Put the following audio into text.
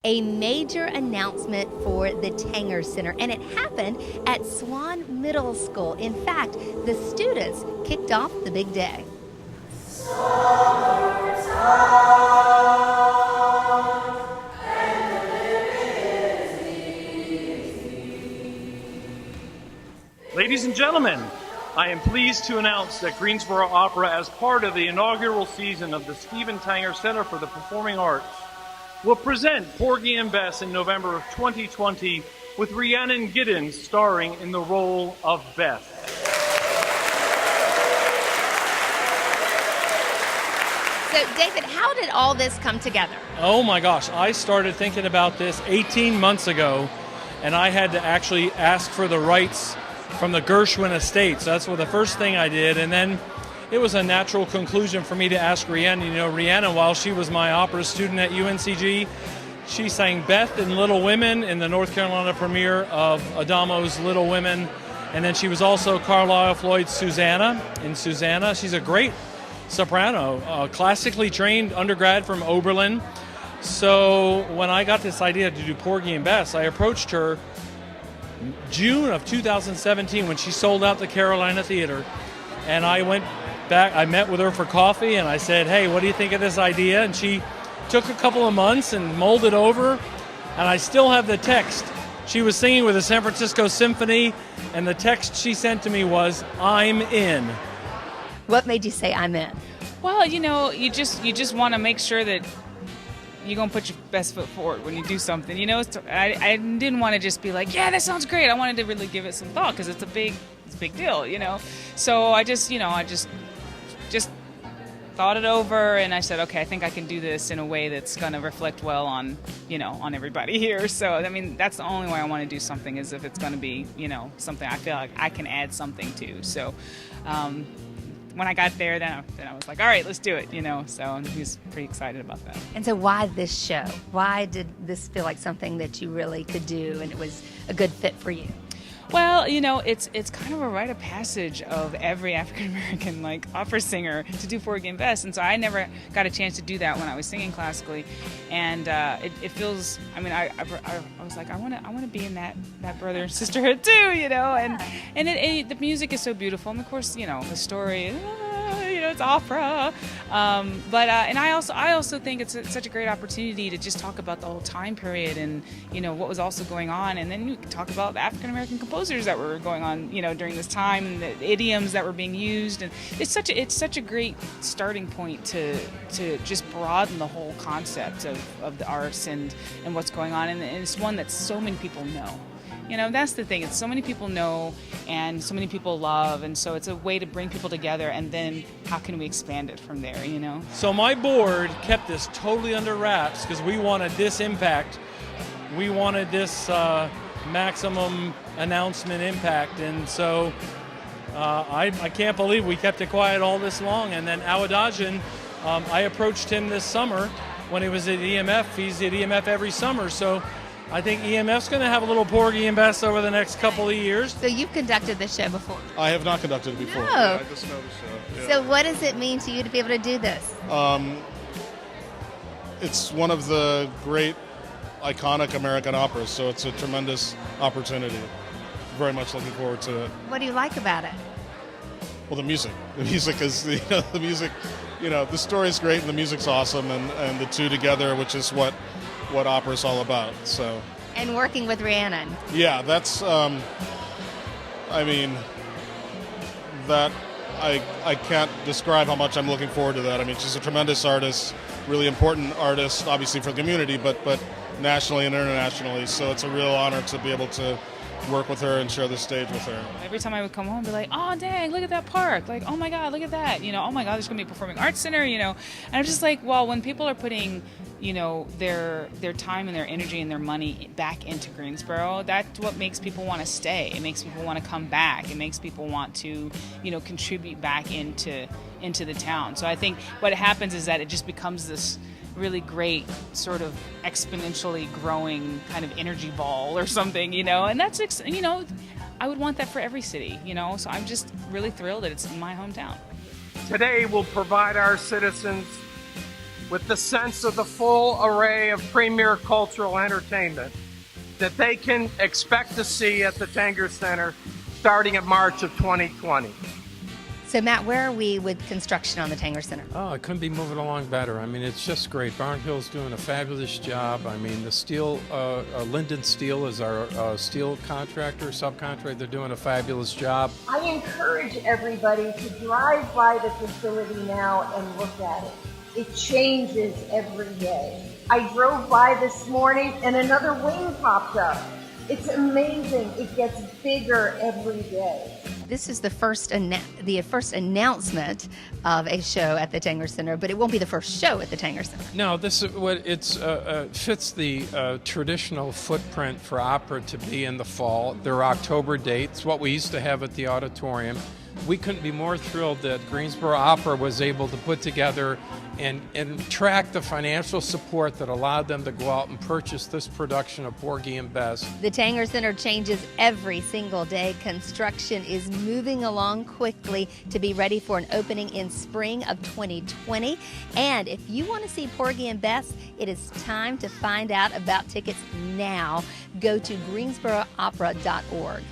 a major announcement for the Tanger Center, and it happened at Swan Middle School. In fact, the students kicked off the big day. Ladies and gentlemen, I am pleased to announce that Greensboro Opera, as part of the inaugural season of the Steven Tanger Center for the Performing Arts, will present Porgy and Bess in November of 2020 with Rhiannon Giddens starring in the role of Bess. So, David, how did all this come together? Oh my gosh, I started thinking about this 18 months ago, and I had to actually ask for the rights from the Gershwin Estates. That's what the first thing I did, and then it was a natural conclusion for me to ask Rhiannon. You know, Rhiannon, while she was my opera student at UNCG, she sang Beth in Little Women in the North Carolina premiere of Adamo's Little Women, and then she was also Carlisle Floyd's Susanna in Susanna. She's a great soprano, classically trained undergrad from Oberlin. So when I got this idea to do Porgy and Bess, I approached her June of 2017 when she sold out the Carolina Theater, and I went back. I met with her for coffee, and I said, "Hey, what do you think of this idea?" And she took a couple of months and molded over, and I still have the text. She was singing with the San Francisco Symphony, and the text she sent to me was, "I'm in." What made you say I'm in? Well, you know, you just want to make sure that you're going to put your best foot forward when you do something. You know, I didn't want to just be like, yeah, that sounds great. I wanted to really give it some thought because it's a big deal, you know. So I just thought it over, and I said, okay, I think I can do this in a way that's going to reflect well on, you know, on everybody here. So, I mean, that's the only way I want to do something, is if it's going to be, you know, something I feel like I can add something to. So, when I got there, then I was like, all right, let's do it, you know. So he was pretty excited about that. And so why this show? Why did this feel like something that you really could do and it was a good fit for you? Well, you know, it's kind of a rite of passage of every African American like opera singer to do Porgy and Bess, and so I never got a chance to do that when I was singing classically, and it feels. I mean, I was like, I want to be in that brother and sisterhood too, you know, and the music is so beautiful, and of course, you know, the story. You know, it's opera, but and I also think it's such a great opportunity to just talk about the whole time period and, you know, what was also going on, and then you can talk about the African American composers that were going on, you know, during this time, and the idioms that were being used, and it's such a great starting point to just broaden the whole concept of the arts and what's going on, and it's one that so many people know. You know, that's the thing. It's so many people know and so many people love, and so it's a way to bring people together, and then how can we expand it from there, you know? So my board kept this totally under wraps because we wanted this impact. We wanted this maximum announcement impact, and so I can't believe we kept it quiet all this long. And then Awadajan, I approached him this summer when he was at EMF. He's at EMF every summer, so I think EMF's going to have a little Porgy and Bess over the next couple of years. So you've conducted this show before? I have not conducted it before. No. Yeah, I just know the show. Yeah. So what does it mean to you to be able to do this? It's one of the great iconic American operas, so it's a tremendous opportunity. Very much looking forward to it. What do you like about it? Well, the music. The music is, you know, the music, you know, the story's great and the music's awesome, and the two together, which is what opera's all about. So. And working with Rhiannon. Yeah, that's, I mean, that I can't describe how much I'm looking forward to that. I mean, she's a tremendous artist, really important artist, obviously for the community, but nationally and internationally. So it's a real honor to be able to work with her and share the stage with her. Every time I would come home, I'd be like, oh, dang, look at that park. Like, oh my God, look at that. You know, oh my God, there's going to be a performing arts center, you know. And I'm just like, well, when people are putting, you know, their time and their energy and their money back into Greensboro, that's what makes people want to stay. It makes people want to come back. It makes people want to, you know, contribute back into the town. So I think what happens is that it just becomes this really great sort of exponentially growing kind of energy ball or something, you know, and that's, you know, I would want that for every city, you know, so I'm just really thrilled that it's in my hometown. Today will provide our citizens with the sense of the full array of premier cultural entertainment that they can expect to see at the Tanger Center starting in March of 2020. So, Matt, where are we with construction on the Tanger Center? Oh, it couldn't be moving along better. I mean, it's just great. Barnhill's doing a fabulous job. I mean, the steel, Linden Steel is our steel contractor, subcontractor. They're doing a fabulous job. I encourage everybody to drive by the facility now and look at it. It changes every day. I drove by this morning and another wing popped up. It's amazing. It gets bigger every day. This is the first announcement of a show at the Tanger Center, but it won't be the first show at the Tanger Center. No, this is what fits the traditional footprint for opera to be in the fall. Their October dates, what we used to have at the auditorium. We couldn't be more thrilled that Greensboro Opera was able to put together and track the financial support that allowed them to go out and purchase this production of Porgy and Bess. The Tanger Center changes every single day. Construction is moving along quickly to be ready for an opening in spring of 2020. And if you want to see Porgy and Bess, it is time to find out about tickets now. Go to greensboroopera.org.